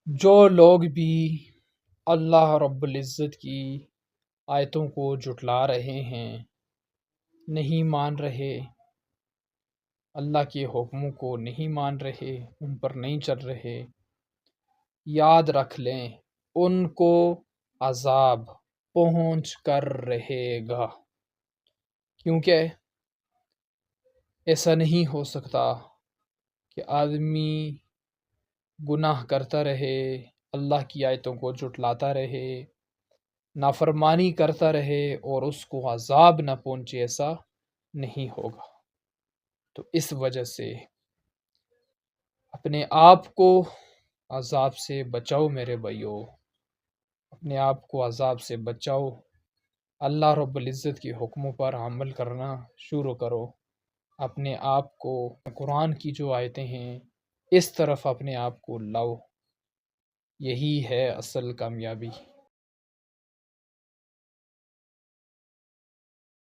جو لوگ بھی اللہ رب العزت کی آیتوں کو جھٹلا رہے ہیں، نہیں مان رہے، اللہ کے حکموں کو نہیں مان رہے، ان پر نہیں چل رہے، یاد رکھ لیں ان کو عذاب پہنچ کر رہے گا، کیونکہ ایسا نہیں ہو سکتا کہ آدمی گناہ کرتا رہے، اللہ کی آیتوں کو جھٹلاتا رہے، نافرمانی کرتا رہے اور اس کو عذاب نہ پہنچے، ایسا نہیں ہوگا۔ تو اس وجہ سے اپنے آپ کو عذاب سے بچاؤ میرے بھائیو، اپنے آپ کو عذاب سے بچاؤ، اللہ رب العزت کے حکموں پر عمل کرنا شروع کرو، اپنے آپ کو قرآن کی جو آیتیں ہیں اس طرف اپنے آپ کو لاؤ، یہی ہے اصل کامیابی۔